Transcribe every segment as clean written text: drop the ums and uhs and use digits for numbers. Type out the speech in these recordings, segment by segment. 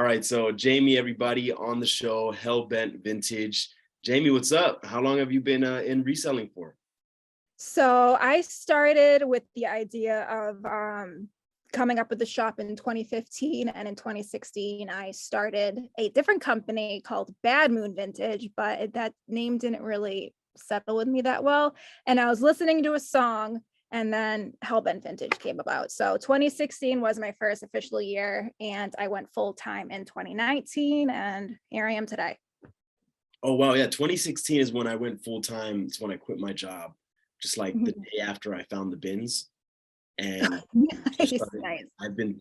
right, so Jamie, everybody on the show, Hellbent Vintage. Jamie, what's up? How long have you been in reselling for? So I started with the idea of coming up with the shop in 2015, and in 2016 I started a different company called Bad Moon Vintage, but that name didn't really settle with me that well. And I was listening to a song, and then Hellbent Vintage came about. So 2016 was my first official year, and I went full time in 2019, and here I am today. Oh, wow, yeah, 2016 is when I went full time. It's when I quit my job, just like the day after I found the bins. And just Nice, started, nice. I've been,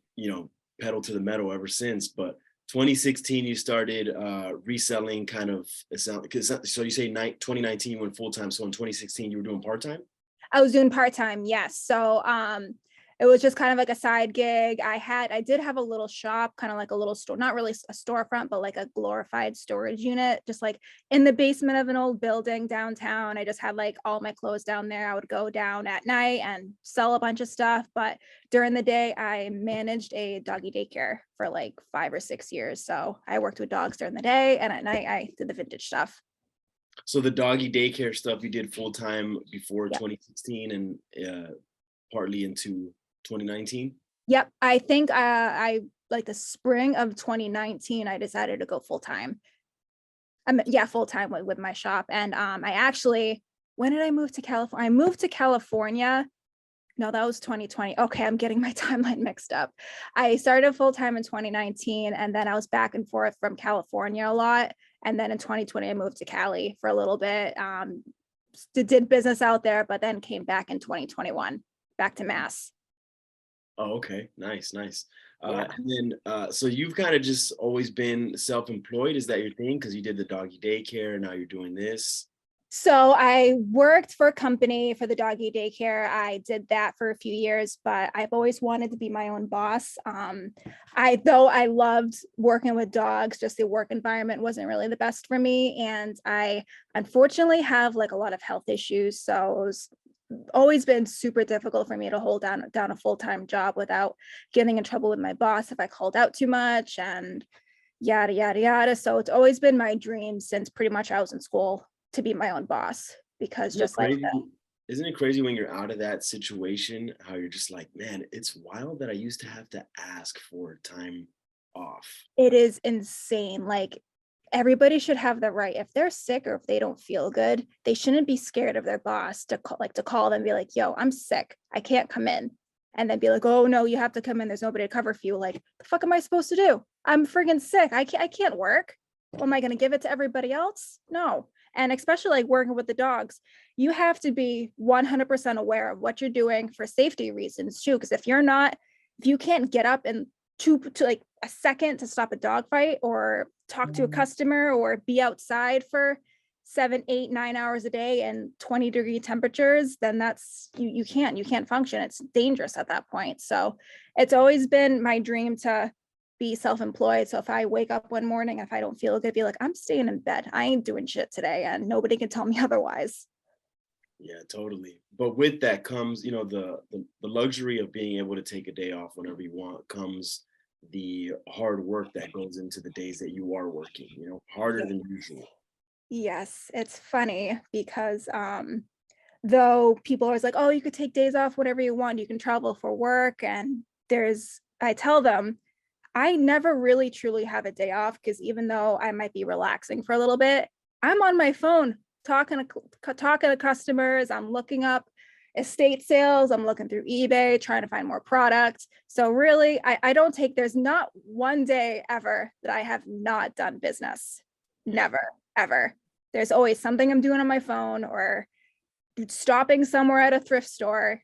pedal to the metal ever since. But 2016, you started reselling kind of, so you say 2019 you went full time. So in 2016, you were doing part time? I was doing part-time, yes. So it was just kind of like a side gig. I did have a little shop, kind of like a little store, not really a storefront, but like a glorified storage unit, just like in the basement of an old building downtown. I just had like all my clothes down there. I would go down at night and sell a bunch of stuff. But during the day, I managed a doggy daycare for like 5 or 6 years. So I worked with dogs during the day, and at night I did the vintage stuff. So the doggy daycare stuff you did full time before Yep. 2016 and partly into 2019? Yep. I think I like the spring of 2019, I decided to go full time. Yeah, full time with my shop. And I actually, when did I move to California? I moved to California. No, that was 2020. Okay, I'm getting my timeline mixed up. I started full time in 2019, and then I was back and forth from California a lot. And then in 2020, I moved to Cali for a little bit. Did business out there, but then came back in 2021, back to Mass. Oh, okay. Nice, nice. Yeah. And then, so you've kind of just always been self-employed. Is that your thing? Because you did the doggy daycare, now you're doing this. So I worked for a company for the doggy daycare. I did that for a few years, but I've always wanted to be my own boss. Though I loved working with dogs, just the work environment wasn't really the best for me. And I unfortunately have like a lot of health issues. So it was always been super difficult for me to hold down a full-time job without getting in trouble with my boss if I called out too much and yada yada yada. So it's always been my dream since pretty much I was in school to be my own boss, because Isn't it just like crazy? Isn't it crazy when you're out of that situation, how you're just like, man, it's wild that I used to have to ask for time off. it is insane. Like everybody should have the right, if they're sick or if they don't feel good, they shouldn't be scared of their boss to call them and be like, yo, I'm sick, I can't come in. And then be like, oh no, you have to come in, there's nobody to cover for you. Like, the fuck am I supposed to do? I'm friggin' sick. I can't work. Well, am I going to give it to everybody else? No. And especially like working with the dogs, you have to be 100% aware of what you're doing for safety reasons too. Because if you can't get up in to like a second to stop a dog fight or talk to a customer or be outside for 7, 8, 9 hours a day and 20-degree temperatures, then that's you can't function. It's dangerous at that point. So it's always been my dream to be self-employed. So if I wake up one morning, if I don't feel good, be like, I'm staying in bed. I ain't doing shit today, and nobody can tell me otherwise. Yeah, totally. But with that comes, the luxury of being able to take a day off whenever you want comes the hard work that goes into the days that you are working, harder Yeah. than usual. Yes, it's funny because though people are always like, oh, you could take days off whenever you want, you can travel for work. And I tell them, I never really truly have a day off, because even though I might be relaxing for a little bit, I'm on my phone talking to customers. I'm looking up estate sales. I'm looking through eBay, trying to find more products. So really, I don't take, there's not one day ever that I have not done business. Never, ever. There's always something I'm doing on my phone or stopping somewhere at a thrift store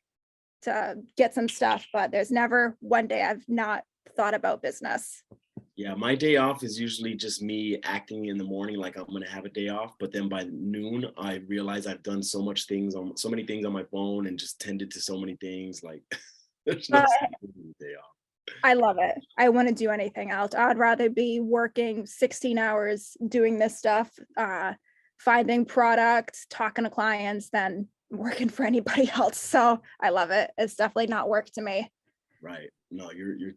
to get some stuff, but there's never one day I've not thought about business. Yeah, my day off is usually just me acting in the morning like I'm gonna have a day off, but then by noon I realize I've done so many things on my phone and just tended to so many things. Like there's no Uh, day off. I love it. I wouldn't do anything else. I'd rather be working 16 hours doing this stuff, finding products, talking to clients, than working for anybody else. So I love it. It's definitely not work to me. Right. No, you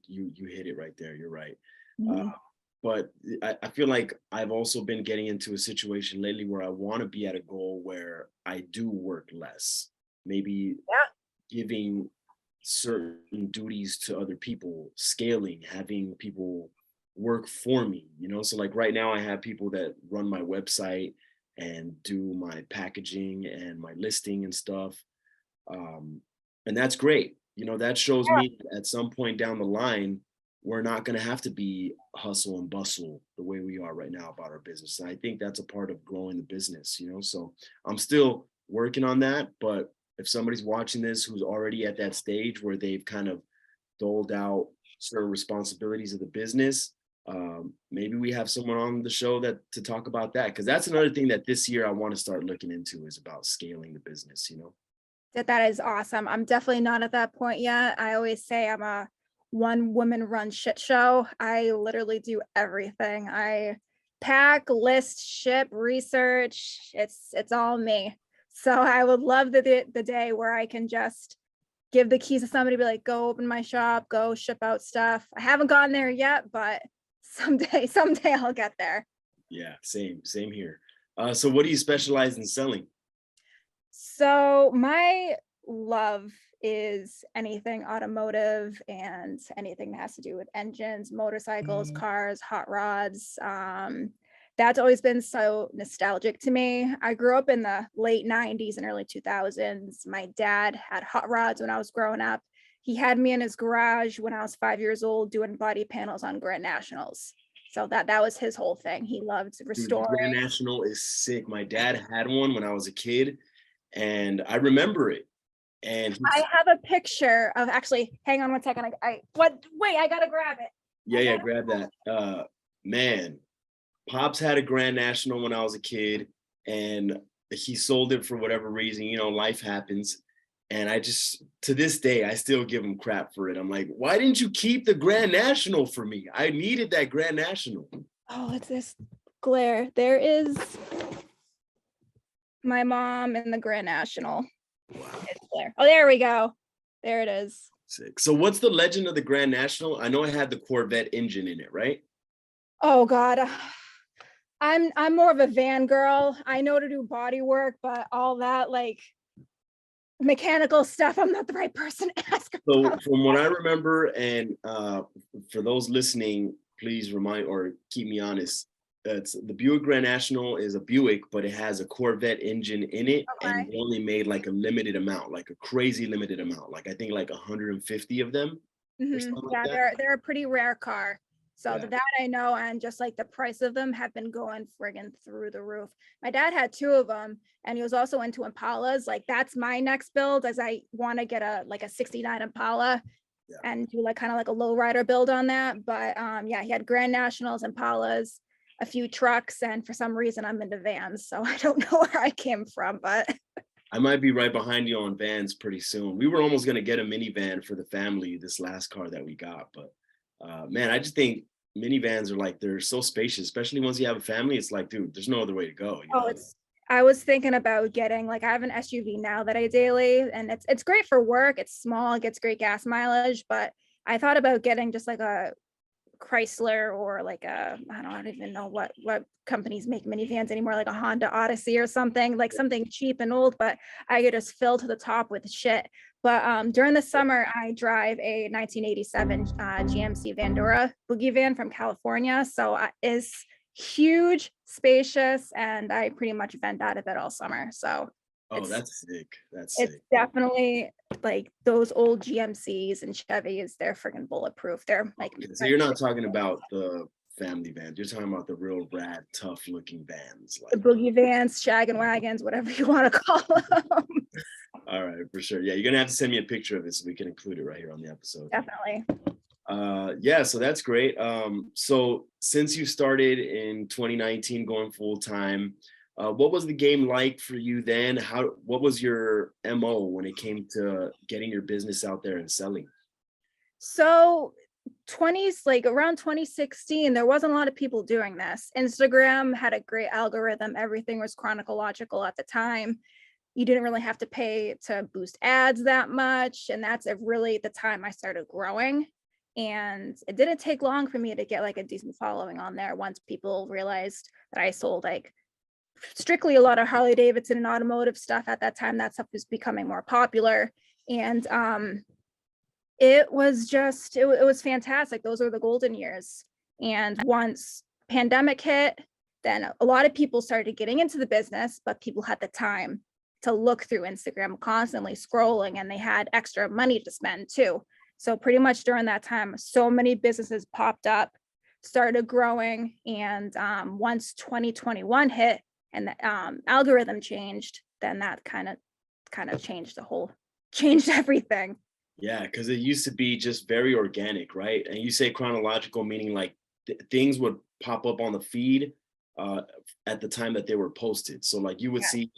hit it right there. You're right. Uh, Mhm. but I feel like I've also been getting into a situation lately where I want to be at a goal where I do work less, maybe Yeah. giving certain duties to other people, scaling, having people work for me, you know? So like right now I have people that run my website and do my packaging and my listing and stuff. Um, and that's great. You know, that shows me at some point down the line, we're not going to have to be hustle and bustle the way we are right now about our business. And I think that's a part of growing the business, you know? So I'm still working on that. But if somebody's watching this who's already at that stage where they've kind of doled out certain responsibilities of the business, maybe we have someone on the show that to talk about that. Cause that's another thing that this year I want to start looking into is about scaling the business, you know? That is awesome. I'm definitely not at that point yet. I always say I'm a one woman run shit show. I literally do everything. I pack, list, ship, research. It's all me. So I would love the day where I can just give the keys to somebody, be like, go open my shop, go ship out stuff. I haven't gotten there yet, but someday I'll get there. Yeah, same here. So what do you specialize in selling? So my love is anything automotive and anything that has to do with engines, motorcycles, cars, hot rods. That's always been so nostalgic to me. I grew up in the late 90s and early 2000s. My dad had hot rods when I was growing up. He had me in his garage when I was 5 years old doing body panels on Grand Nationals. So that was his whole thing. He loved Dude, the restoring. Grand National is sick. My dad had one when I was a kid, and I remember it. And I have a picture of actually, hang on one second. Wait, I gotta grab it. yeah, grab that. Man, Pops had a Grand National when I was a kid, and he sold it for whatever reason. You know, life happens. And I just, to this day, I still give him crap for it. I'm like, why didn't you keep the Grand National for me? I needed that Grand National. Oh, it's this glare. There is my mom in the Grand National. Wow. It's glare. Oh, there we go. There it is. Sick. So what's the legend of the Grand National? I know it had the Corvette engine in it, right? Oh God. I'm more of a van girl. I know to do body work, but all that like mechanical stuff, I'm not the right person to ask So about. from what I remember, and for those listening, please remind or keep me honest. It's the Buick Grand National is a Buick, but it has a Corvette engine in it, and Okay. they only made like a limited amount, like a crazy limited amount, like I think like 150 of them or something like Yeah, that. they're a pretty rare car. So Yeah. that I know, and just like the price of them have been going friggin' through the roof. My dad had two of them, and he was also into Impalas. Like that's my next build, as I want to get a 69 Impala Yeah. and do like kind of like a low rider build on that. But yeah, he had Grand Nationals, Impalas, a few trucks, and for some reason I'm into vans. So I don't know where I came from, but I might be right behind you on vans pretty soon. We were almost gonna get a minivan for the family, this last car that we got, but man, I just think minivans are like they're so spacious, especially once you have a family. It's like, dude, there's no other way to go, you oh, know? it's I was thinking about getting like I have an SUV now that I daily, and it's great for work. It's small, it gets great gas mileage, but I thought about getting just like a Chrysler or like I don't even know what companies make minivans anymore, like a Honda Odyssey or something, like something cheap and old, but I could just fill to the top with shit. But during the summer, I drive a 1987 GMC Vandura boogie van from California. So it's huge, spacious, and I pretty much vent out of it all summer. So Oh, it's that's sick. That's it's sick. definitely like those old GMCs and Chevys. They're freaking bulletproof. They're like Okay, so you're not talking about the family vans. You're talking about the real rad, tough looking vans. the Like, boogie vans, shaggin' wagons, whatever you want to call them. all right, for sure. Yeah, you're gonna have to send me a picture of it so we can include it right here on the episode. Definitely. Yeah, so that's great. So since you started in 2019 going full time, what was the game like for you then? What was your MO when it came to getting your business out there and selling? So 20s, like around 2016, there wasn't a lot of people doing this. Instagram had a great algorithm. Everything was chronological at the time. You didn't really have to pay to boost ads that much. And that's really the time I started growing. And it didn't take long for me to get like a decent following on there once people realized that I sold like strictly a lot of Harley Davidson and automotive stuff. At that time, that stuff was becoming more popular. And it was just, it was fantastic. Those were the golden years. And once pandemic hit, then a lot of people started getting into the business, but people had the time to look through Instagram, constantly scrolling, and they had extra money to spend too. So pretty much during that time, so many businesses popped up, started growing. And once 2021 hit and the algorithm changed, then that kind of changed everything. Yeah, because it used to be just very organic, right? And you say chronological, meaning like things would pop up on the feed uh, at the time that they were posted. So like you would Yeah. see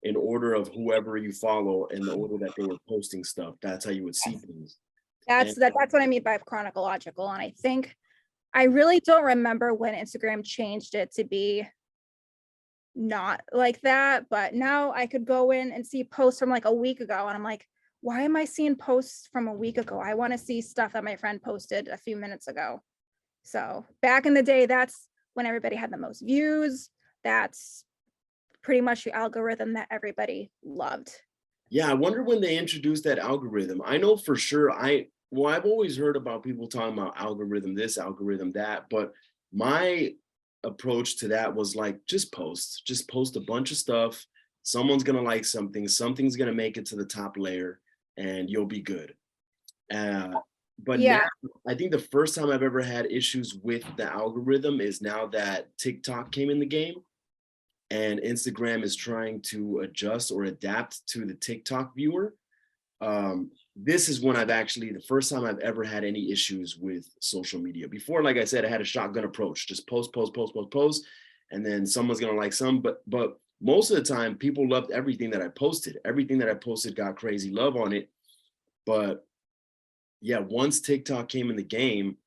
in order of whoever you follow and the order that they were posting stuff. That's how you would see things. And That's what I mean by chronological. And I think I really don't remember when Instagram changed it to be not like that, but now I could go in and see posts from like a week ago and I'm like, why am I seeing posts from a week ago? I want to see stuff that my friend posted a few minutes ago. So back in the day, that's when everybody had the most views. That's pretty much the algorithm that everybody loved. yeah, I wonder when they introduced that algorithm. I know for sure I've always heard about people talking about algorithm this, algorithm that, but my approach to that was like just post a bunch of stuff. Someone's gonna like something, something's gonna make it to the top layer, and you'll be good. But now Yeah. I think the first time I've ever had issues with the algorithm is now that TikTok came in the game and Instagram is trying to adjust or adapt to the TikTok viewer. This is when the first time I've ever had any issues with social media. Before, like I said, I had a shotgun approach, just post, and then someone's gonna like some, but most of the time people loved everything that I posted. Everything that I posted got crazy love on it. But yeah, once TikTok came in the game,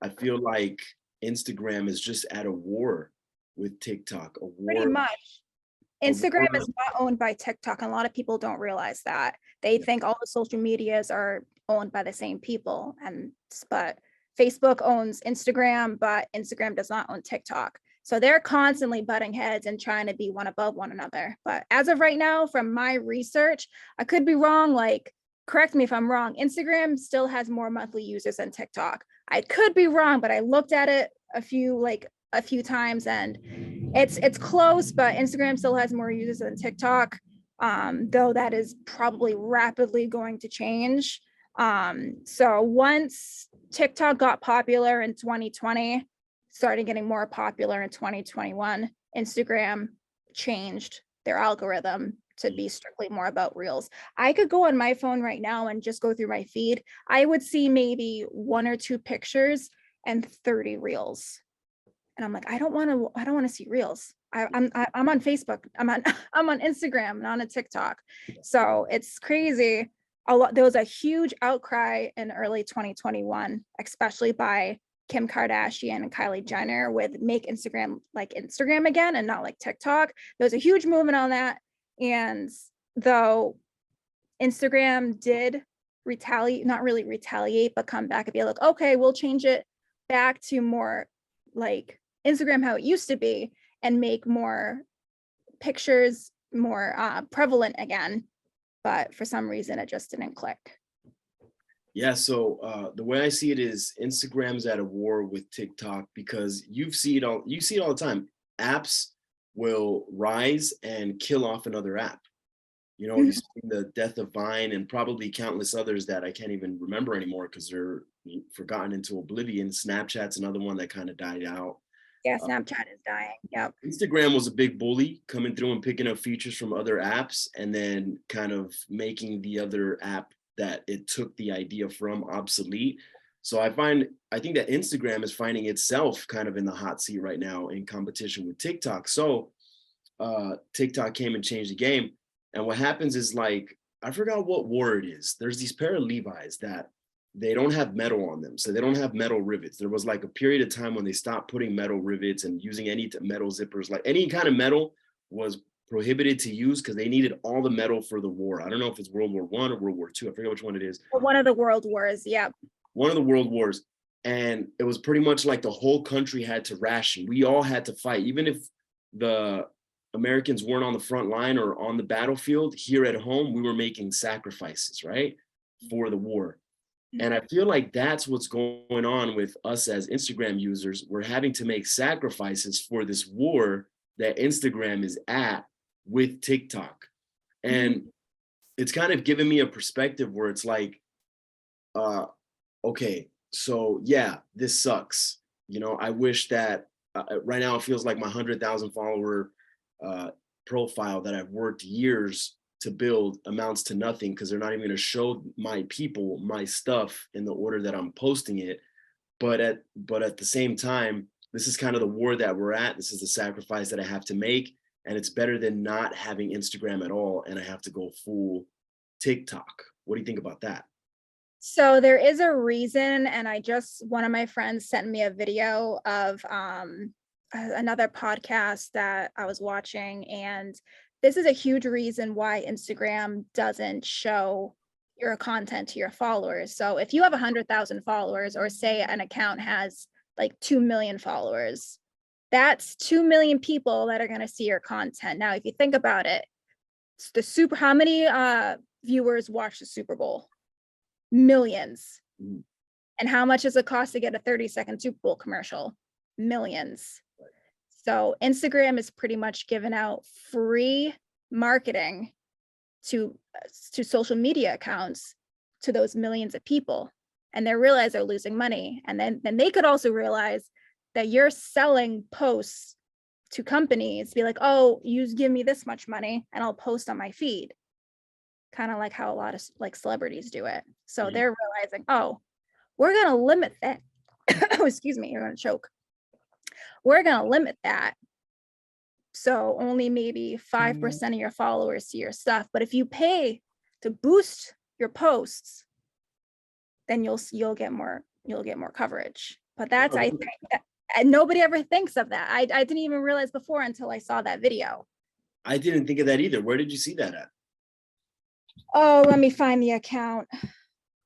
I feel like Instagram is just at a war with TikTok, Pretty much. a Instagram war. is not owned by TikTok, and a lot of people don't realize that. They think all the social medias are owned by the same people, but Facebook owns Instagram, but Instagram does not own TikTok. So they're constantly butting heads and trying to be one above one another. But as of right now, from my research, I could be wrong, like correct me if I'm wrong, Instagram still has more monthly users than TikTok. I could be wrong, but I looked at it a few times and it's close, but Instagram still has more users than TikTok, though that is probably rapidly going to change. So once TikTok got popular in 2020, started getting more popular in 2021, Instagram changed their algorithm to be strictly more about reels. I could go on my phone right now and just go through my feed. I would see maybe 1 or 2 pictures and 30 reels. And I'm like, I don't want to see reels. I'm on Facebook. I'm on Instagram, not on TikTok. So it's crazy. There was a huge outcry in early 2021, especially by Kim Kardashian and Kylie Jenner with make Instagram like Instagram again and not like TikTok. There was a huge movement on that. And though Instagram did retaliate, not really retaliate, but come back and be like, okay, we'll change it back to more like Instagram how it used to be and make more pictures more prevalent again. But for some reason, it just didn't click. Yeah, so the way I see it is Instagram's at a war with TikTok because you see it all the time. Apps will rise and kill off another app. You know, you see the death of Vine and probably countless others that I can't even remember anymore because they're forgotten into oblivion. Snapchat's another one that kind of died out. Yeah, Snapchat is dying. Yep. Instagram was a big bully coming through and picking up features from other apps and then kind of making the other app that it took the idea from obsolete. So I think that Instagram is finding itself kind of in the hot seat right now in competition with TikTok. So TikTok came and changed the game. And what happens is like, I forgot what war it is. There's these pair of Levi's that they don't have metal on them. So they don't have metal rivets. There was like a period of time when they stopped putting metal rivets and using any metal zippers, like any kind of metal was prohibited to use because they needed all the metal for the war. I don't know if it's World War I or World War II. I forget which one it is. One of the world wars. Yep. one of the world wars. And it was pretty much like the whole country had to ration. We all had to fight, even if the Americans weren't on the front line or on the battlefield. Here at home, we were making sacrifices, right, for the war. And I feel like that's what's going on with us as Instagram users. We're having to make sacrifices for this war that Instagram is at with TikTok. And it's kind of given me a perspective where it's like, okay, so yeah, this sucks. You know, I wish that right now it feels like my 100,000 follower profile that I've worked years to build amounts to nothing, because they're not even going to show my people my stuff in the order that I'm posting it. But at the same time, this is kind of the war that we're at. This is the sacrifice that I have to make, and it's better than not having Instagram at all, and I have to go full TikTok. What do you think about that? So there is a reason, and one of my friends sent me a video of another podcast that I was watching, and this is a huge reason why Instagram doesn't show your content to your followers. So if you have 100,000 followers, or say an account has like 2 million followers, that's 2 million people that are going to see your content. Now, if you think about it, how many viewers watch the Super Bowl? Millions. And how much does it cost to get a 30-second Super Bowl commercial? Millions. So Instagram is pretty much giving out free marketing to social media accounts to those millions of people, and they realize they're losing money. And then they could also realize that you're selling posts to companies, be like, oh, you give me this much money and I'll post on my feed, kind of like how a lot of like celebrities do it. So they're realizing, oh, we're going to limit that. Oh, excuse me, you're going to choke. We're going to limit that. So only maybe 5% of your followers see your stuff. But if you pay to boost your posts, then you'll get more coverage. But that's, I think, and nobody ever thinks of that. I didn't even realize before until I saw that video. I didn't think of that either. Where did you see that at? Oh, let me find the account.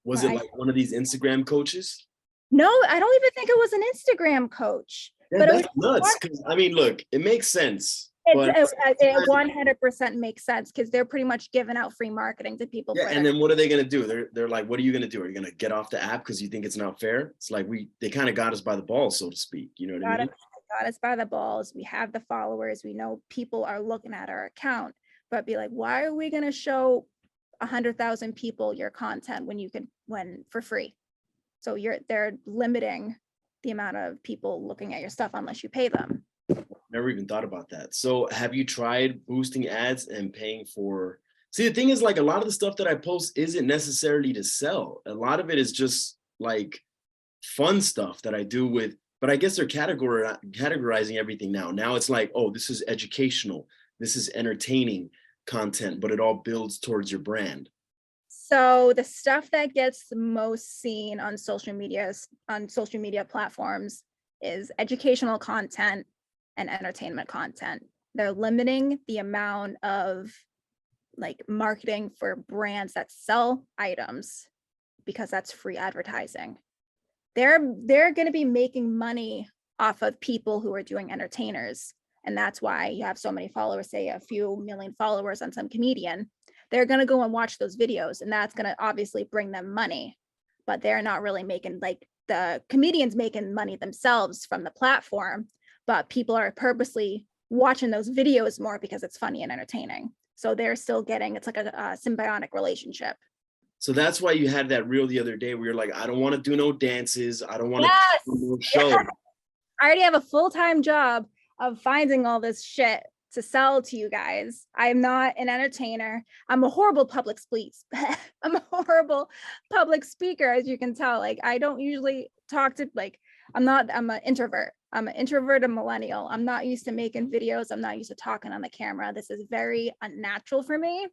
Was it like one of these Instagram coaches? No, I don't even think it was an Instagram coach. Yeah, but that's nuts. Because I mean, look, it makes sense. It 100% makes sense, because they're pretty much giving out free marketing to people. Yeah, and then what are they going to do? They're like, what are you going to do? Are you going to get off the app because you think it's not fair? It's like they kind of got us by the balls, so to speak. You know what I mean? Got us by the balls. We have the followers. We know people are looking at our account, but be like, why are we going to show 100,000 people your content when for free? So they're limiting the amount of people looking at your stuff unless you pay them. Never even thought about that. So have you tried boosting ads and paying for? See, the thing is, like, a lot of the stuff that I post isn't necessarily to sell. A lot of it is just like fun stuff that I do with, but I guess they're categorizing everything now. Now it's like, oh, this is educational, this is entertaining content, but it all builds towards your brand. So the stuff that gets the most seen on social media platforms is educational content and entertainment content. They're limiting the amount of like marketing for brands that sell items, because that's free advertising. They're going to be making money off of people who are doing entertainers. And that's why you have so many followers, say a few million followers on some comedian. They're going to go and watch those videos, and that's going to obviously bring them money, but they're not really making, like, the comedians making money themselves from the platform, but people are purposely watching those videos more because it's funny and entertaining. So they're still getting, it's like a symbiotic relationship. So that's why you had that reel the other day where you're like, I don't want to do no dances. I don't want to do no show. Yes. I already have a full-time job of finding all this shit to sell to you guys. I'm not an entertainer. I'm a horrible public speaker, as you can tell. Like, I don't usually talk to, like, I'm an introvert. I'm an introvert and millennial. I'm not used to making videos. I'm not used to talking on the camera. This is very unnatural for me.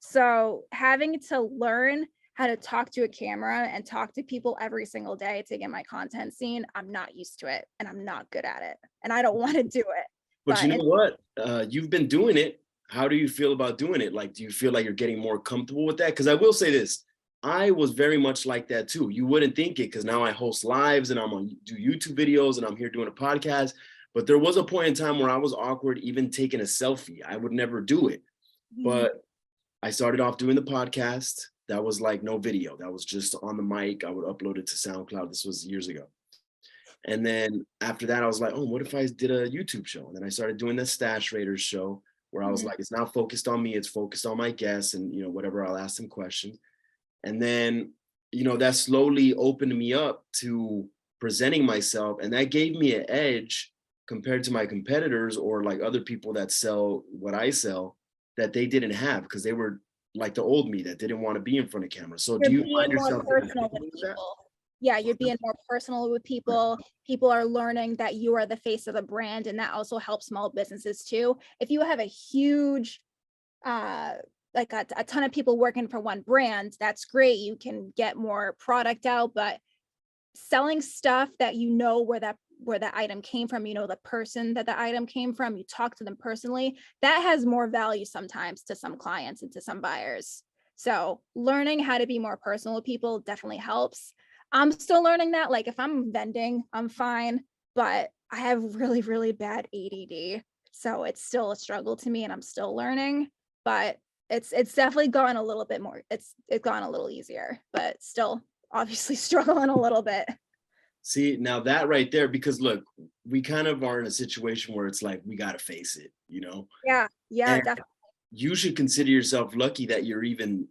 So having to learn how to talk to a camera and talk to people every single day to get my content seen, I'm not used to it, and I'm not good at it, and I don't want to do it. But you know what? You've been doing it. How do you feel about doing it? Like, do you feel like you're getting more comfortable with that? Because I will say this, I was very much like that too. You wouldn't think it because now I host lives and do YouTube videos and I'm here doing a podcast. But there was a point in time where I was awkward even taking a selfie. I would never do it. Mhm. But I started off doing the podcast. That was like no video. That was just on the mic. I would upload it to SoundCloud. This was years ago. And then after that, I was like, oh, what if I did a YouTube show? And then I started doing the Stash Raiders show where I was Mhm. like, it's not focused on me. It's focused on my guests and, whatever, I'll ask them questions. And then, that slowly opened me up to presenting myself. And that gave me an edge compared to my competitors or like other people that sell what I sell that they didn't have because they were like the old me that didn't want to be in front of camera. So do You're you find being more yourself doing personal with that? people. Yeah, you're being more personal with people. People are learning that you are the face of the brand, and that also helps small businesses too. If you have a huge, uh, like a ton of people working for one brand, that's great. You can get more product out, but selling stuff that you know where that item came from, you know the person that the item came from, you talk to them personally, that has more value sometimes to some clients and to some buyers. So learning how to be more personal with people definitely helps. I'm still learning that. Like if I'm vending, I'm fine, but I have really, really bad ADD. So it's still a struggle to me and I'm still learning, but it's definitely gone a little bit more. It's gone a little easier, but still obviously struggling a little bit. See, now that right there, because look, we kind of are in a situation where it's like we got to face it, Yeah, yeah, and definitely. you should consider yourself lucky that you're even,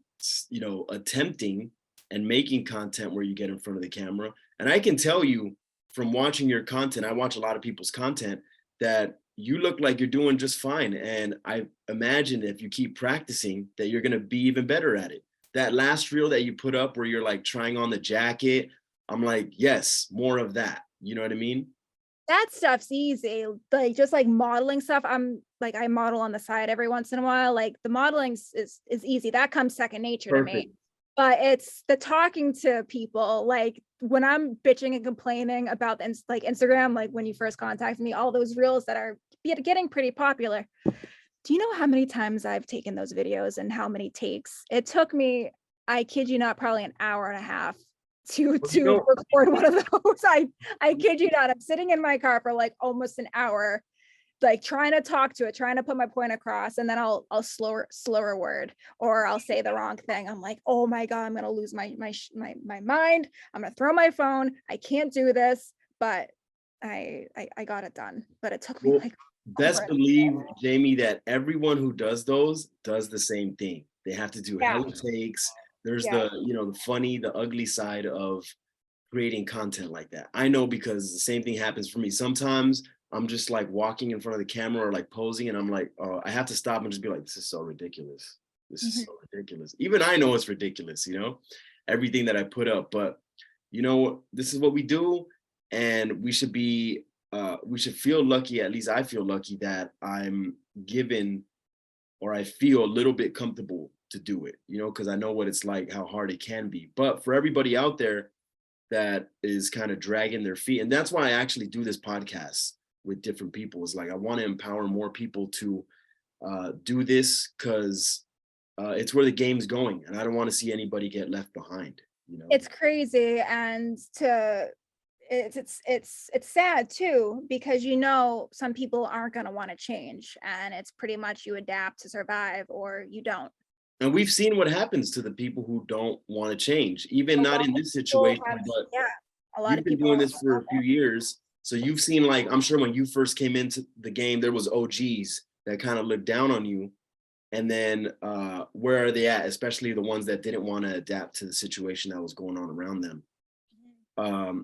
attempting and making content where you get in front of the camera. And I can tell you from watching your content, I watch a lot of people's content, that you look like you're doing just fine. And I imagine if you keep practicing that you're going to be even better at it. That last reel that you put up where you're like trying on the jacket, I'm like, yes, more of that. You know what I mean? That stuff's easy. Like just like modeling stuff, I'm like I model on the side every once in a while. Like the modeling is easy. That comes second nature to me. Perfect. But it's the talking to people. Like when I'm bitching and complaining about like Instagram, like when you first contacted me, all those reels that are getting pretty popular. Do you know how many times I've taken those videos and how many takes? It took me, I kid you not, probably an hour and a half to Well, record one of those. I kid you not. I'm sitting in my car for like almost an hour, like trying to talk to it, trying to put my point across, and then I'll slower word or I'll say the wrong thing. I'm like, oh my God, I'm gonna lose my mind. I'm gonna throw my phone. I can't do this, but I got it done. But it took me well, like over best an believe, Jamie, that everyone who does those does the same thing. They have to do yeah, hella takes. There's yeah. the funny, the ugly side of creating content like that. I know because the same thing happens for me. Sometimes I'm just like walking in front of the camera or like posing, and I'm like, oh, I have to stop and just be like, this is so ridiculous. This is Mhm. so ridiculous. Even I know it's ridiculous, everything that I put up. But this is what we do, and we should feel lucky. At least I feel lucky that I'm given or I feel a little bit comfortable to do it, because I know what it's like, how hard it can be. But for everybody out there that is kind of dragging their feet, and that's why I actually do this podcast with different people, is like I want to empower more people to do this because it's where the game's going, and I don't want to see anybody get left behind. It's crazy, and to it's sad too because some people aren't going to want to change, and it's pretty much you adapt to survive or you don't. And we've seen what happens to the people who don't want to change, even A not lot in of this people situation, have, but yeah, a lot you've of been people doing are this for a few years. So you've seen, like, I'm sure when you first came into the game, there was OGs that kind of looked down on you. And then where are they at, especially the ones that didn't want to adapt to the situation that was going on around them?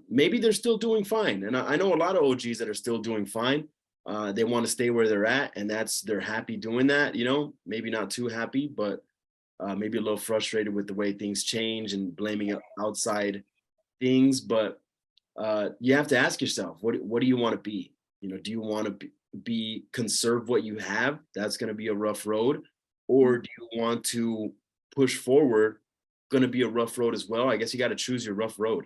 Maybe they're still doing fine. And I know a lot of OGs that are still doing fine. They want to stay where they're at, and they're happy doing that, maybe not too happy, but maybe a little frustrated with the way things change and blaming outside things. But you have to ask yourself, what do you want to be? Do you want to be conserve what you have? That's going to be a rough road. Or Mhm. do you want to push forward? Going to be a rough road as well. I guess you got to choose your rough road.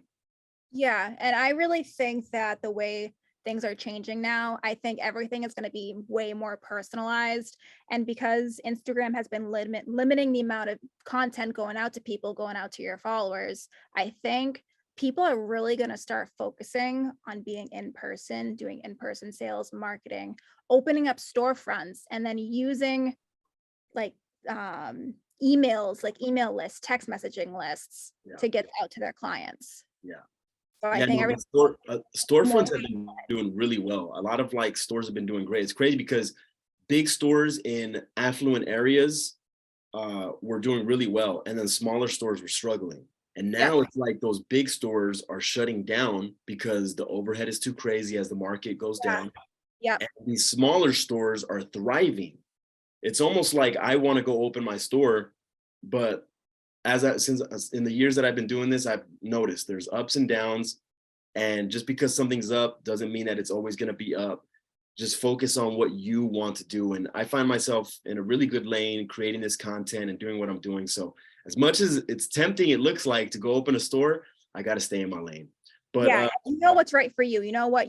Yeah, and I really think that the way things are changing now. I think everything is going to be way more personalized. And because Instagram has been limiting the amount of content going out to people, going out to your followers, I think people are really going to start focusing on being in person, doing in-person sales, marketing, opening up storefronts, and then using like emails, like email lists, text messaging lists to get out to their clients. Yeah. So I Yeah, think no, storefronts have been doing really well. A lot of like stores have been doing great. It's crazy because big stores in affluent areas were doing really well, and then smaller stores were struggling. And now it's like those big stores are shutting down because the overhead is too crazy as the market goes down. Yeah. And these smaller stores are thriving. It's almost like I want to go open my store, but since in the years that I've been doing this, I've noticed there's ups and downs, and just because something's up doesn't mean that it's always going to be up. Just focus on what you want to do. And I find myself in a really good lane creating this content and doing what I'm doing. So as much as it's tempting, it looks like to go open a store, I got to stay in my lane. But yeah, you know what's right for you. You know what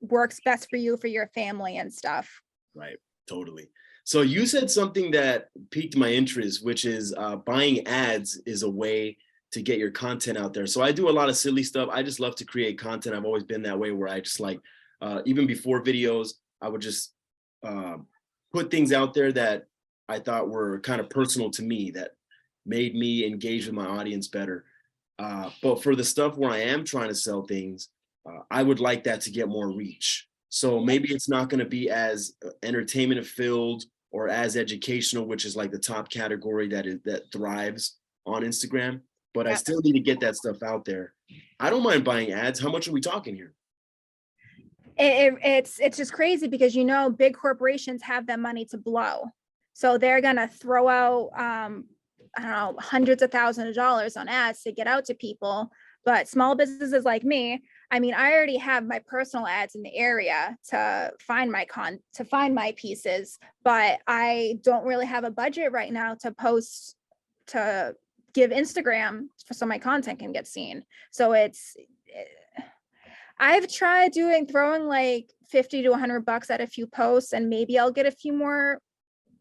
works best for you, for your family and stuff. Right. Totally. So you said something that piqued my interest, which is buying ads is a way to get your content out there. So I do a lot of silly stuff. I just love to create content. I've always been that way, where I just like, even before videos, I would just put things out there that I thought were kind of personal to me, that made me engage with my audience better. But for the stuff where I am trying to sell things, I would like that to get more reach. So maybe it's not going to be as entertainment filled or as educational, which is like the top category that thrives on Instagram. But I still need to get that stuff out there. I don't mind buying ads. How much are we talking here? It's just crazy because, you know, big corporations have that money to blow. So they're going to throw out, I don't know, hundreds of thousands of dollars on ads to get out to people. But small businesses like me, I mean, I already have my personal ads in the area to find my pieces, but I don't really have a budget right now to post, to give Instagram so my content can get seen. So I've tried throwing like 50 to 100 bucks at a few posts, and maybe I'll get a few more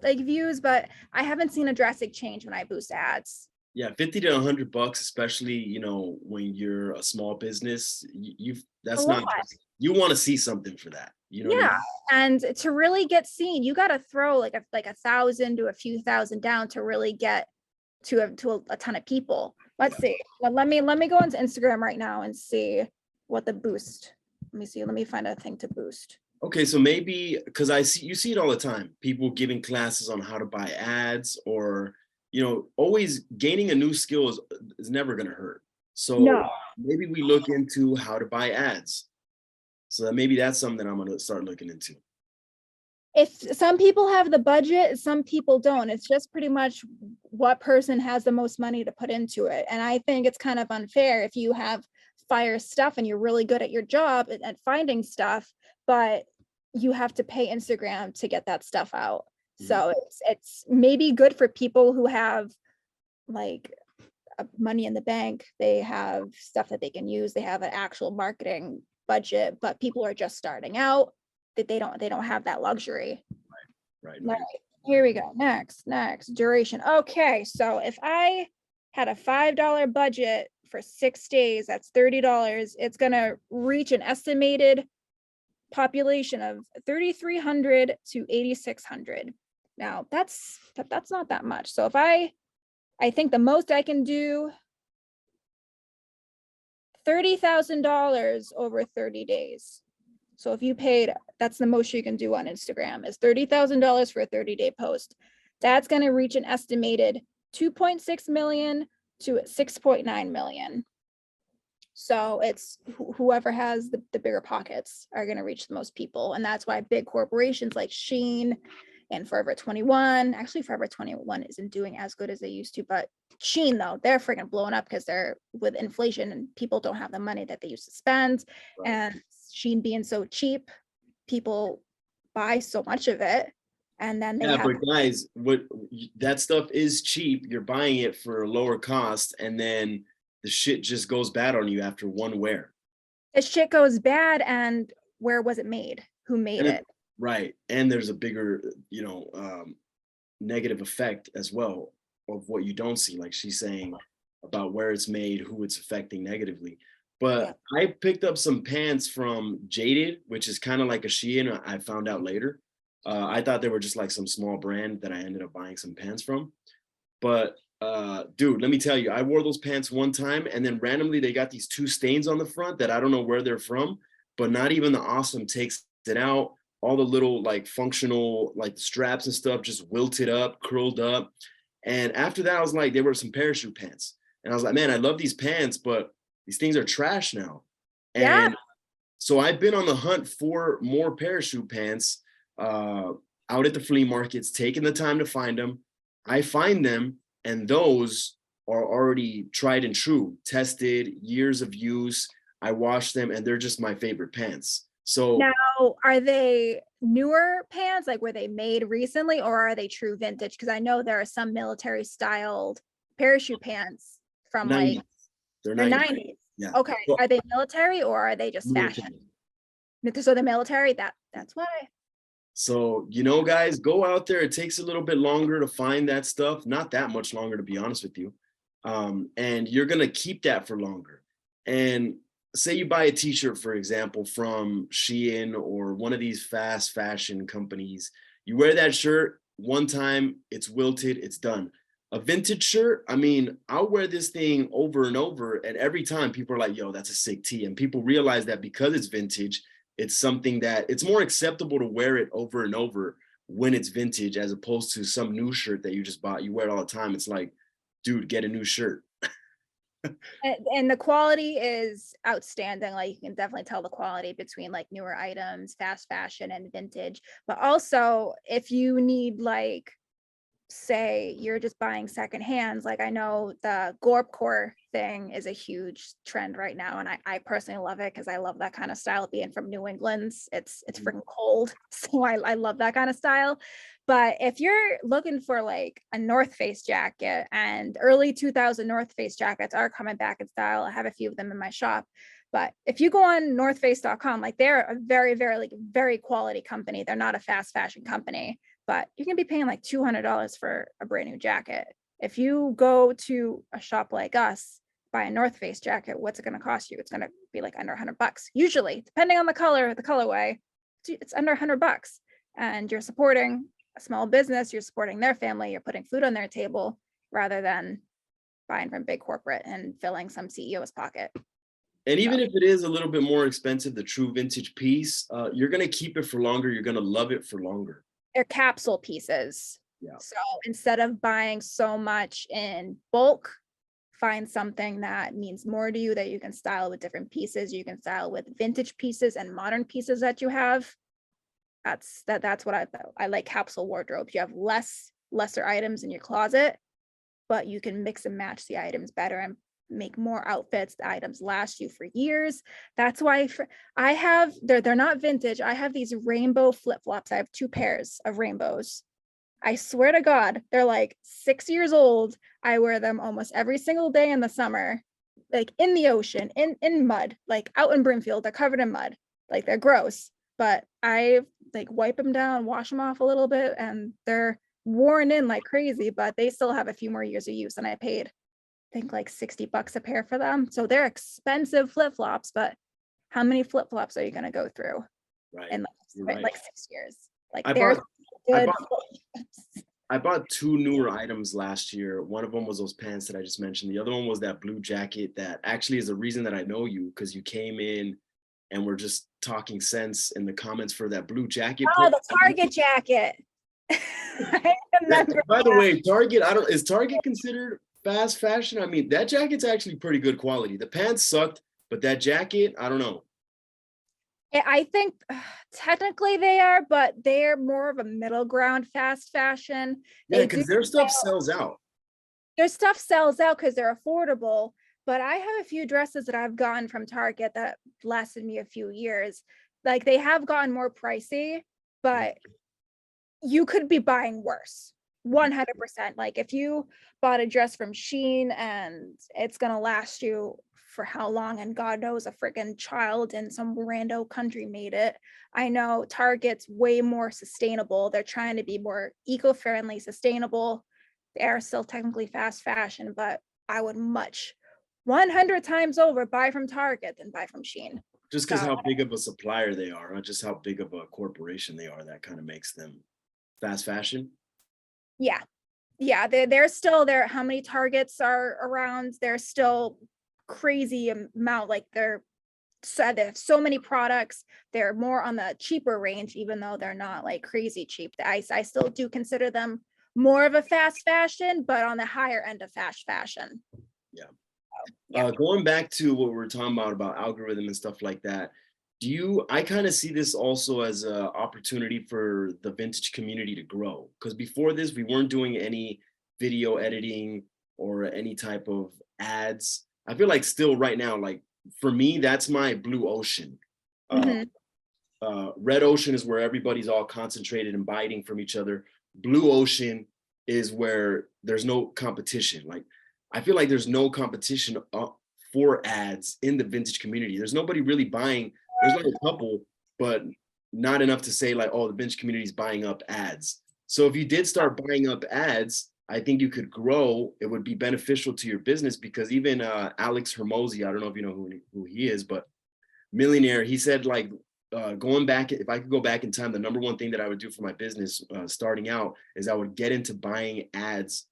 like views, but I haven't seen a drastic change when I boost ads. Yeah, 50 to 100 bucks, especially, you know, when you're a small business, that's not just, you want to see something for that. You know what I mean? And to really get seen, you got to throw like a 1,000 to a few thousand down to really get to a ton of people. Let's see. Well, let me go into Instagram right now and see what the boost. Let me see. Let me find a thing to boost. Okay, so maybe because you see it all the time, people giving classes on how to buy ads, or, you know, always gaining a new skill is never going to hurt. So maybe we look into how to buy ads. So maybe that's something I'm going to start looking into. If some people have the budget, some people don't. It's just pretty much what person has the most money to put into it. And I think it's kind of unfair if you have fire stuff and you're really good at your job at finding stuff, but you have to pay Instagram to get that stuff out. So it's maybe good for people who have like money in the bank. They have stuff that they can use. They have an actual marketing budget, but people are just starting out, that they don't have that luxury. Right. Here we go. Next duration. Okay, so if I had a $5 budget for 6 days, that's $30. It's gonna reach an estimated population of 3,300 to 8,600. Now that's not that much. So if I think the most I can do $30,000 over 30 days. So if you paid, that's the most you can do on Instagram, is $30,000 for a 30-day post. That's going to reach an estimated 2.6 million to 6.9 million. So it's whoever has the bigger pockets are going to reach the most people. And that's why big corporations like Shein and Forever 21, actually Forever 21 isn't doing as good as they used to, but Shein though, they're freaking blowing up because they're with inflation and people don't have the money that they used to spend. Right. And Shein being so cheap, people buy so much of it. And then they but guys, that stuff is cheap. You're buying it for a lower cost, and then the shit just goes bad on you after one wear. The shit goes bad, and where was it made? Who made And it? right. And there's a bigger, negative effect as well of what you don't see, like she's saying about where it's made, who it's affecting negatively. Yeah. But I picked up some pants from Jaded, which is kind of like a Shein. I found out later. I thought they were just like some small brand that I ended up buying some pants from. But dude, let me tell you, I wore those pants one time and then randomly they got these two stains on the front that I don't know where they're from, but not even the Awesome takes it out. All the little like functional like straps and stuff just wilted up, curled up. And after that, I was like, they were some parachute pants. And I was like, man, I love these pants, but these things are trash now. Yeah. And so I've been on the hunt for more parachute pants out at the flea markets, taking the time to find them. I find them, and those are already tried and true, tested, years of use. I wash them, and they're just my favorite pants. So Now, are they newer pants? Like, were they made recently, or are they true vintage? Because I know there are some military styled parachute pants from 90s, like they're the 90s. 90s. Yeah. Okay. Well, Are they military or are they just military. fashion? So the military, that's why. So, guys, go out there. It takes a little bit longer to find that stuff, not that much longer, to be honest with you. And you're going to keep that for longer. And say you buy a t-shirt, for example, from Shein or one of these fast fashion companies. You wear that shirt one time, it's wilted, it's done. A vintage shirt, I mean, I'll wear this thing over and over. And every time people are like, yo, that's a sick tee. And people realize that because it's vintage, it's something that it's more acceptable to wear it over and over when it's vintage, as opposed to some new shirt that you just bought. You wear it all the time. It's like, dude, get a new shirt. And the quality is outstanding. Like, you can definitely tell the quality between like newer items, fast fashion, and vintage. But also, if you need like, say you're just buying second hands, like I know the Gorpcore thing is a huge trend right now, and I personally love it because I love that kind of style. Being from New England, it's freaking cold, so I love that kind of style. But if you're looking for like a North Face jacket, and early 2000 North Face jackets are coming back in style, I have a few of them in my shop. But if you go on northface.com, like they're a very, very, like very quality company. They're not a fast fashion company, but you can be paying like $200 for a brand new jacket. If you go to a shop like us, buy a North Face jacket, what's it going to cost you? It's going to be like under $100. Usually, depending on the color, the colorway, it's under $100. And you're supporting a small business, you're supporting their family, you're putting food on their table rather than buying from big corporate and filling some CEO's pocket. And even if it is a little bit more expensive, the true vintage piece, you're going to keep it for longer. You're going to love it for longer. They're capsule pieces. Yeah. So instead of buying so much in bulk, find something that means more to you, that you can style with different pieces. You can style with vintage pieces and modern pieces that you have. That's what I like. Capsule wardrobes. You have lesser items in your closet, but you can mix and match the items better and make more outfits. The items last you for years. That's why I have, they're not vintage. I have these rainbow flip-flops. I have 2 pairs of rainbows. I swear to God, they're like 6 years old. I wear them almost every single day in the summer, like in the ocean, in mud, like out in Brimfield. They're covered in mud. Like, they're gross, but I like wipe them down, wash them off a little bit, and they're worn in like crazy, but they still have a few more years of use. And I paid, I think, like $60 a pair for them. So they're expensive flip-flops, but how many flip-flops are you going to go through Right. in Right. like 6 years? Like, I they're bought, good. I bought 2 newer items last year. One of them was those pants that I just mentioned. The other one was that blue jacket that actually is the reason that I know you, because you came in and we're just talking sense in the comments for that blue jacket. Oh, the Target jacket. I remember By the way, Target, is Target considered fast fashion? I mean, that jacket's actually pretty good quality. The pants sucked, but that jacket, I don't know. I think technically they are, but they're more of a middle ground fast fashion. Yeah, They do because their stuff sells out. their stuff sells out because they're affordable. But I have a few dresses that I've gotten from Target that lasted me a few years. Like, they have gotten more pricey, but you could be buying worse. 100%. Like, if you bought a dress from Shein and it's gonna last you for how long, and God knows a freaking child in some rando country made it. I know Target's way more sustainable. They're trying to be more eco-friendly, sustainable. They are still technically fast fashion, but I would much 100 times over buy from Target than buy from Shein. Just because So how big of a supplier they are, not just how big of a corporation they are, that kind of makes them fast fashion. yeah, yeah, they're still there. How many Targets are around? They're still crazy amount. Like they have so many products. They're more on the cheaper range, even though they're not like crazy cheap. I still do consider them more of a fast fashion, but on the higher end of fast fashion. Yeah. Yeah. Going back to what we were talking about algorithm and stuff like that, I kind of see this also as an opportunity for the vintage community to grow? Because before this, we weren't doing any video editing or any type of ads. I feel like still right now, like for me, that's my blue ocean. Uh, Mhm. Red ocean is where everybody's all concentrated and biting from each other. Blue ocean is where there's no competition. Like I feel like there's no competition for ads in the vintage community. There's nobody really buying. There's like a couple, but not enough to say like, oh, the vintage community is buying up ads. So if you did start buying up ads, I think you could grow. It would be beneficial to your business because even Alex Hermosi, I don't know if you know who he is, but millionaire, he said like going back, if I could go back in time, the number one thing that I would do for my business starting out is I would get into buying ads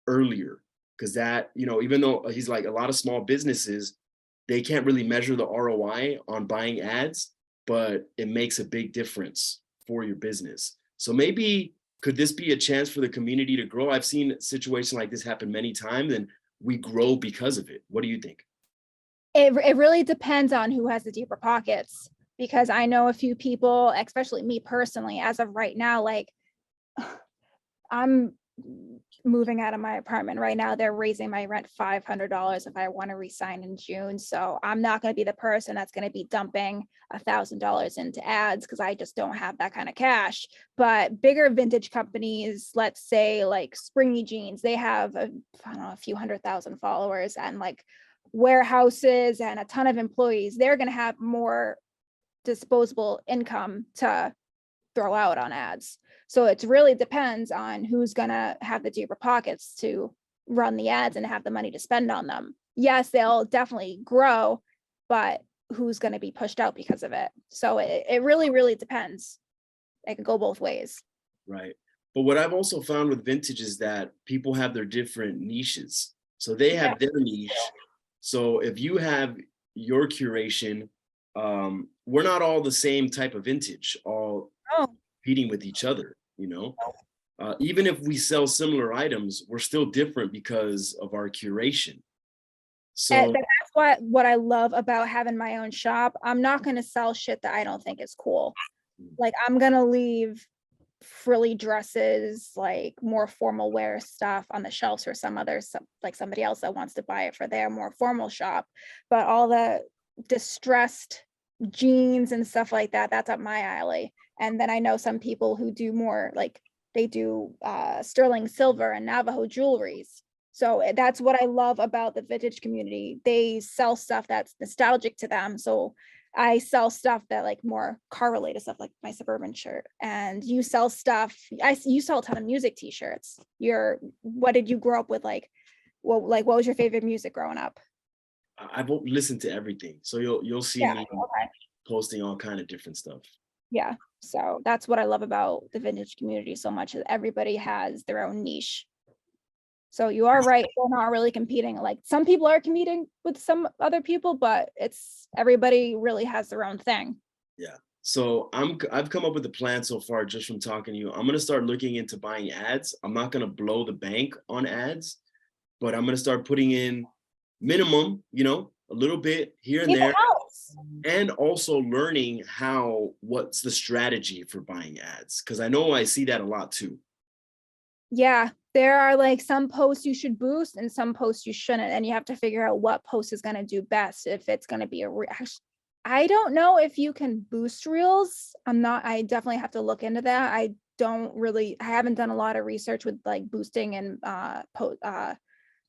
earlier because that, even though he's like a lot of small businesses, they can't really measure the ROI on buying ads, but it makes a big difference for your business. So maybe could this be a chance for the community to grow? I've seen situations like this happen many times and we grow because of it. What do you think? It really depends on who has the deeper pockets, because I know a few people, especially me personally, as of right now, like I'm moving out of my apartment right now. They're raising my rent $500 if I want to resign in June. So I'm not going to be the person that's going to be dumping $1,000 into ads because I just don't have that kind of cash. But bigger vintage companies, let's say like Springy Jeans, they have I don't know, a few 100,000 followers and like warehouses and a ton of employees. They're going to have more disposable income to throw out on ads. So it really depends on who's gonna have the deeper pockets to run the ads and have the money to spend on them. Yes, they'll definitely grow, but who's gonna be pushed out because of it? So it really, really depends. It could go both ways. Right. But what I've also found with vintage is that people have their different niches. So they Yeah. have their niche. So if you have your curation, we're not all the same type of vintage, all Oh, competing with each other, you know? Even if we sell similar items, we're still different because of our curation. So that's what I love about having my own shop. I'm not gonna sell shit that I don't think is cool. Like I'm gonna leave frilly dresses, like more formal wear stuff on the shelves for like somebody else that wants to buy it for their more formal shop. But all the distressed jeans and stuff like that, that's up my alley. And then I know some people who do more like they do sterling silver and Navajo jewelries. So that's what I love about the vintage community. They sell stuff that's nostalgic to them. So I sell stuff that like more car related stuff, like my Suburban shirt. And you sell stuff. You sell a ton of music T-shirts. What did you grow up with? What was your favorite music growing up? I've listened to everything. So you'll see Yeah. me Okay. posting all kind of different stuff. Yeah. So that's what I love about the vintage community so much is everybody has their own niche. So you are right. We're not really competing. Like some people are competing with some other people, but it's everybody really has their own thing. Yeah. So I've come up with a plan so far just from talking to you. I'm gonna start looking into buying ads. I'm not gonna blow the bank on ads, but I'm gonna start putting in minimum, a little bit here and It there, helps. and also learning what's the strategy for buying ads. Cause I know I see that a lot too. Yeah, there are like some posts you should boost and some posts you shouldn't, and you have to figure out what post is going to do best. If it's going to be I don't know if you can boost reels. I definitely have to look into that. I haven't done a lot of research with like boosting and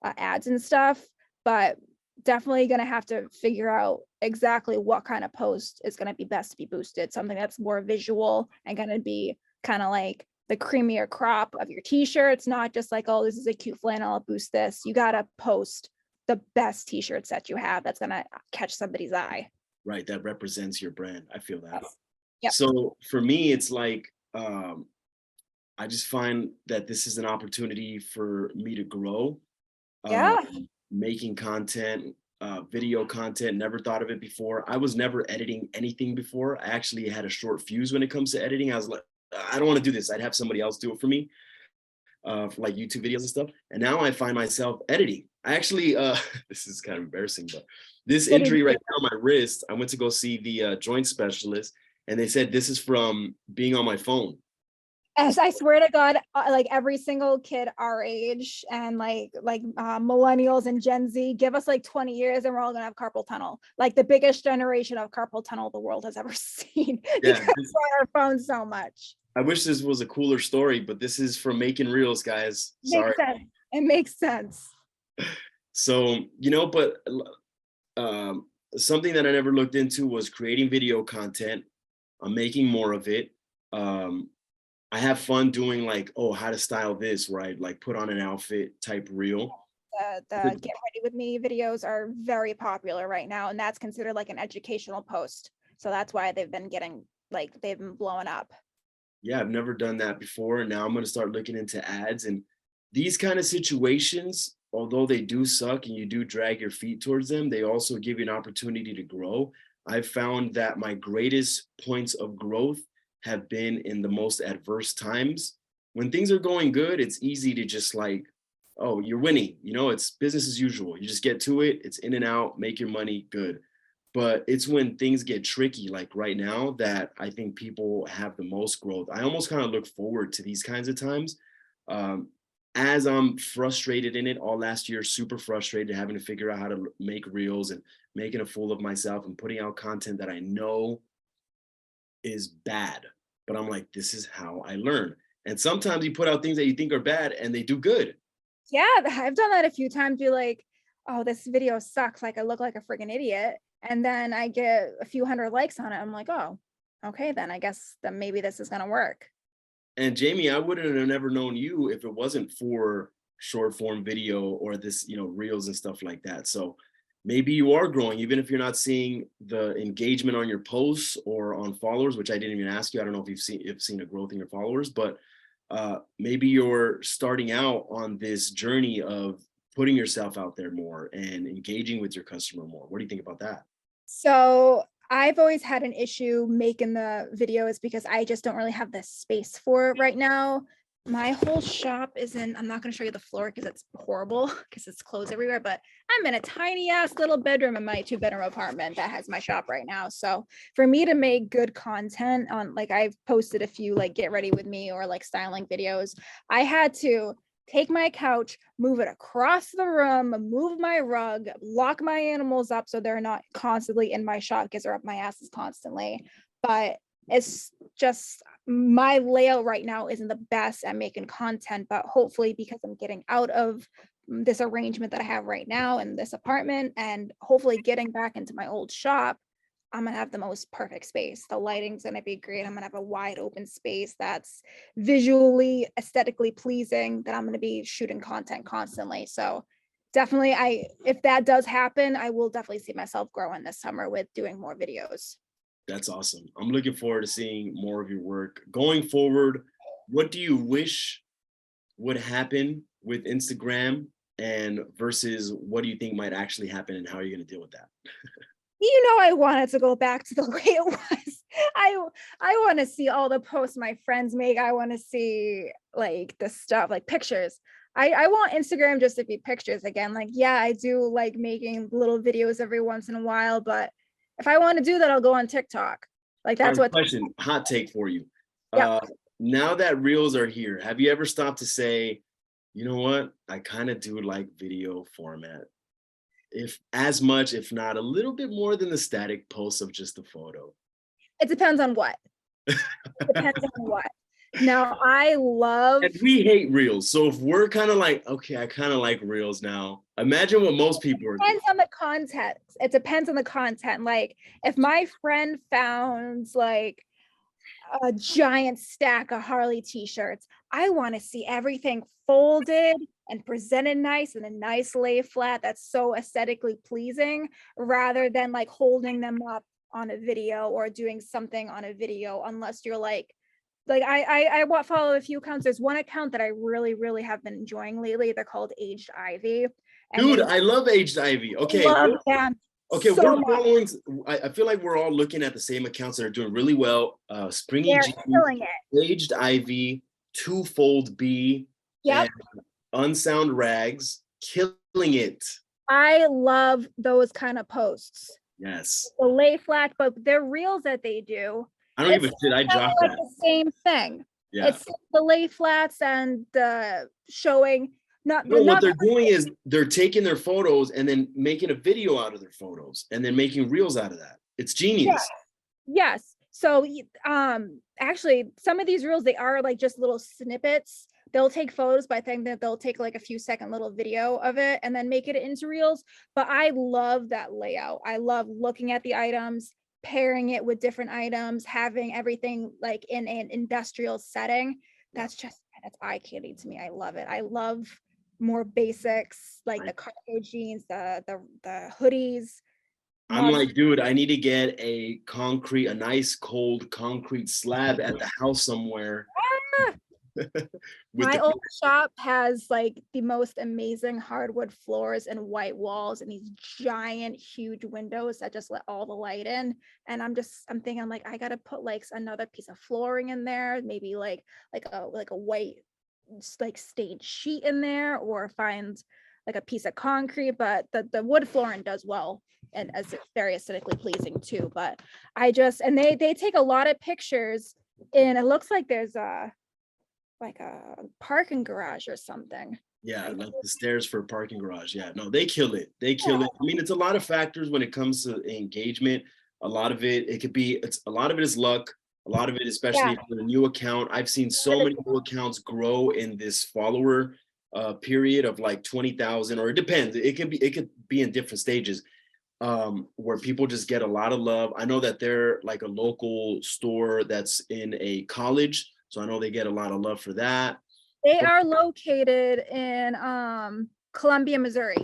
ads and stuff, but definitely going to have to figure out exactly what kind of post is going to be best to be boosted. Something that's more visual and going to be kind of like the creamier crop of your t-shirts, not just like, oh, this is a cute flannel, I'll boost this. You got to post the best t-shirts that you have that's going to catch somebody's eye. Right, that represents your brand. I feel that. Yes. Yep. So for me, it's like I just find that this is an opportunity for me to grow. Yeah. Making content, video content, never thought of it before. I was never editing anything before. I actually had a short fuse when it comes to editing. I was like, I don't want to do this. I'd have somebody else do it for me, for like YouTube videos and stuff. And now I find myself editing. I actually, this is kind of embarrassing, but this injury right now on my wrist, I went to go see the joint specialist, and they said this is from being on my phone. As I swear to God, like every single kid our age and like millennials and Gen Z, give us like 20 years and we're all gonna have carpal tunnel, like the biggest generation of carpal tunnel the world has ever seen. Yeah, because we're on our phones so much. I wish this was a cooler story, but this is from making reels, guys. Sorry. Makes sense. It makes sense. So, but something that I never looked into was creating video content. I'm making more of it. I have fun doing like, oh, how to style this, where I like put on an outfit type reel. The get ready with me videos are very popular right now, and that's considered like an educational post. So that's why they've been blowing up. Yeah, I've never done that before. And now I'm going to start looking into ads, and these kind of situations, although they do suck and you do drag your feet towards them, they also give you an opportunity to grow. I've found that my greatest points of growth have been in the most adverse times. When things are going good, it's easy to just like, oh, you're winning. It's business as usual. You just get to it. It's in and out, make your money, good. But it's when things get tricky, like right now, that I think people have the most growth. I almost kind of look forward to these kinds of times. As I'm frustrated in it all last year, super frustrated, having to figure out how to make reels and making a fool of myself and putting out content that I know is bad, but I'm like, this is how I learn. And sometimes you put out things that you think are bad and they do good. Yeah, I've done that a few times. Be like, oh, this video sucks. Like I look like a freaking idiot. And then I get a few hundred likes on it. I'm like, oh, okay, then I guess that maybe this is gonna work. And Jamie, I wouldn't have never known you if it wasn't for short form video or this, reels and stuff like that. So maybe you are growing, even if you're not seeing the engagement on your posts or on followers, which I didn't even ask you. I don't know if you've seen a growth in your followers, but maybe you're starting out on this journey of putting yourself out there more and engaging with your customer more. What do you think about that? So I've always had an issue making the videos because I just don't really have the space for it right now. My whole shop is in, I'm not going to show you the floor because it's horrible because it's clothes everywhere, but I'm in a tiny ass little bedroom in my 2-bedroom apartment that has my shop right now. So for me to make good content on, like I've posted a few like get ready with me or like styling videos, I had to take my couch, move it across the room, move my rug, lock my animals up so they're not constantly in my shop because they're up my asses constantly. But it's just my layout right now isn't the best at making content, but hopefully because I'm getting out of this arrangement that I have right now in this apartment and hopefully getting back into my old shop, I'm gonna have the most perfect space. The lighting's gonna be great. I'm gonna have a wide open space that's visually, aesthetically pleasing, that I'm gonna be shooting content constantly. So definitely, if that does happen, I will definitely see myself growing this summer with doing more videos. That's awesome. I'm looking forward to seeing more of your work. Going forward, what do you wish would happen with Instagram and versus what do you think might actually happen and how are you going to deal with that? I wanted to go back to the way it was. I want to see all the posts my friends make. I want to see like the stuff, like pictures. I want Instagram just to be pictures again. Like, yeah, I do like making little videos every once in a while, but if I want to do that, I'll go on TikTok. Like that's what. Question, hot take for you. Yeah. Now that reels are here, have you ever stopped to say, you know what? I kind of do like video format. If as much, if not a little bit more than the static posts of just a photo. It depends on what. It depends on what. Now I love. And we hate reels. So if we're kind of like, okay, I kind of like reels now. Imagine what most people are thinking. Depends on the context. It depends on the content. Like if my friend found like a giant stack of Harley t-shirts, I want to see everything folded and presented nice in a nice lay flat that's so aesthetically pleasing, rather than like holding them up on a video or doing something on a video, unless you're like I follow a few accounts. There's one account that I really have been enjoying lately. They're called Aged Ivy, and Dude, they I love Aged Ivy. Okay, love them okay, so we're much. following. I feel like we're all looking at the same accounts that are doing really well. Springy They're Jeans, killing it. Aged Ivy, Twofold B, and Yep. Unsound Rags, killing it. I love those kind of posts. Yes. The lay flat, but their reels that they do, I don't it's give a shit. I kind of dropped like that. the same thing. Yeah. It's the lay flats and the showing not No, what not they're doing is they're taking their photos and then making a video out of their photos and then making reels out of that. It's genius. yes. So actually some of these reels, they are like just little snippets. They'll take photos, but I think that they'll take like a few second little video of it and then make it into reels. But I love that layout. I love looking at the items, pairing it with different items, having everything like in an industrial setting. That's eye candy to me. I love it. I love more basics like the cargo jeans, the hoodies. I'm Love. like, dude, I need to get a nice cold concrete slab at the house somewhere. Ah! With My the old shop has like the most amazing hardwood floors and white walls and these giant, huge windows that just let all the light in. And I'm thinking, I'm like, I gotta put like another piece of flooring in there, maybe like a white like stained sheet in there, or find like a piece of concrete. But the wood flooring does well, and as it's very aesthetically pleasing too. But and they take a lot of pictures, and it looks like there's like a parking garage or something. Yeah, like the stairs for a parking garage. Yeah, no, they kill it. They kill it. I mean, it's a lot of factors when it comes to engagement. A lot of it could be, a lot of it is luck. A lot of it, especially for a new account. I've seen so many new accounts grow in this follower period of like 20,000, or it depends. It could be in different stages where people just get a lot of love. I know that they're like a local store that's in a college, so I know they get a lot of love for that. They are located in Columbia, Missouri.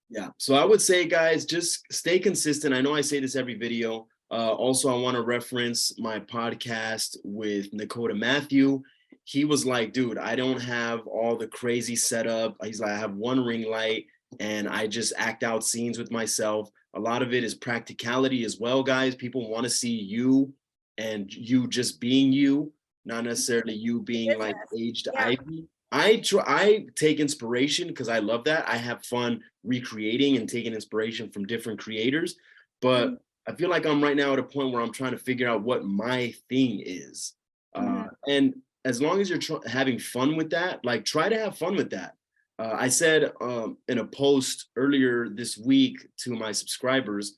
Yeah. So I would say, guys, just stay consistent. I know I say this every video. Also, I want to reference my podcast with Dakota Matthew. He was like, dude, I don't have all the crazy setup. He's like, I have one ring light and I just act out scenes with myself. A lot of it is practicality as well, guys. People want to see you and you just being you, not necessarily you being like Aged Ivy. I take inspiration because I love that. I have fun recreating and taking inspiration from different creators, but I feel like I'm right now at a point where I'm trying to figure out what my thing is. And as long as you're having fun with that, like try to have fun with that. I said in a post earlier this week to my subscribers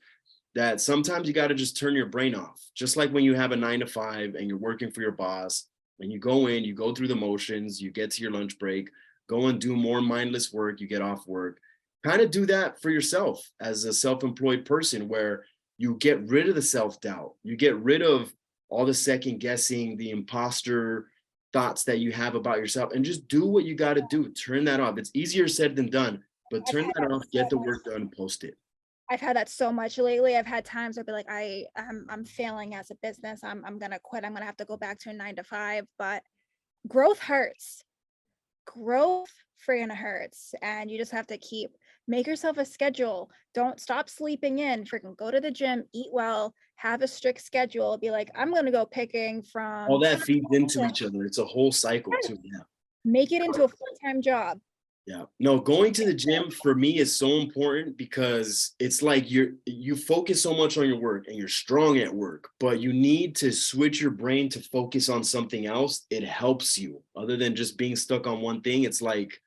that sometimes you got to just turn your brain off. Just like when you have a 9 to 5 and you're working for your boss, and you go in, you go through the motions, you get to your lunch break, go and do more mindless work, you get off work. Kind of do that for yourself as a self-employed person, where you get rid of the self-doubt, you get rid of all the second guessing, the imposter thoughts that you have about yourself, and just do what you got to do. Turn that off. It's easier said than done, but turn that off, get the work done, post it. I've had that so much lately. I've had times I'd be like, I'm failing as a business. I'm gonna quit. I'm gonna have to go back to a 9 to 5. But growth hurts. Growth freaking hurts. And you just have to make yourself a schedule. Don't stop sleeping in. Freaking go to the gym, eat well, have a strict schedule. Be like, I'm gonna go picking from All that feeds into each other. It's a whole cycle too. Yeah. Make it into a full-time job. Yeah, no, going to the gym for me is so important because it's like you focus so much on your work and you're strong at work, but you need to switch your brain to focus on something else. It helps you other than just being stuck on one thing. It's like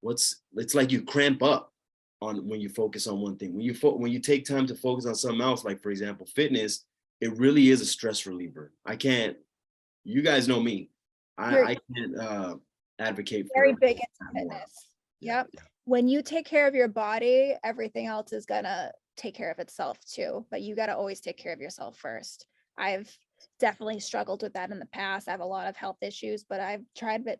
it's like you cramp up on when you focus on one thing. When you take time to focus on something else, like for example, fitness, it really is a stress reliever. You guys know me. You're I can't advocate very for big into that more. fitness. Yep. When you take care of your body, everything else is gonna take care of itself too. But you gotta always take care of yourself first. I've definitely struggled with that in the past. I have a lot of health issues, but I've tried but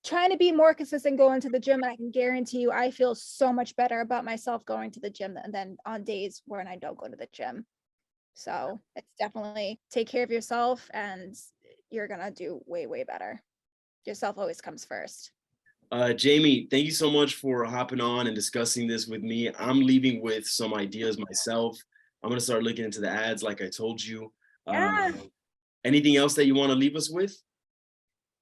trying to be more consistent going to the gym. And I can guarantee you I feel so much better about myself going to the gym than on days when I don't go to the gym. So it's definitely take care of yourself and you're gonna do way, way better. Yourself always comes first. Jamie, thank you so much for hopping on and discussing this with me. I'm leaving with some ideas myself. I'm gonna start looking into the ads like I told you. Yeah. Anything else that you want to leave us with?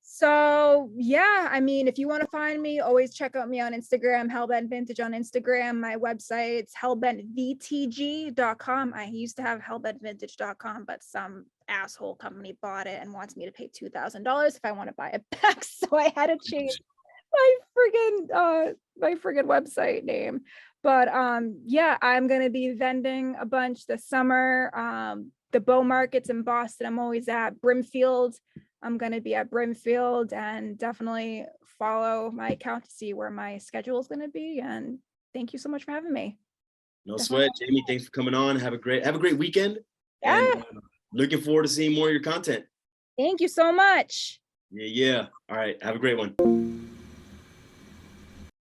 So yeah, I mean, if you want to find me, always check out me on Instagram, Hellbent Vintage on Instagram. My website's hellbentvtg.com. I used to have hellbentvintage.com, but some asshole company bought it and wants me to pay $2,000 if I want to buy it back. So I had to change my friggin' website name. But yeah, I'm gonna be vending a bunch this summer. The bow markets in Boston, I'm always at Brimfield. I'm gonna be at Brimfield, and definitely follow my account to see where my schedule is gonna be. And thank you so much for having me. No Definitely. sweat, Jamie. Thanks for coming on. Have a great weekend, and Yeah, looking forward to seeing more of your content. thank you so much. Yeah, yeah. All right. Have a great one.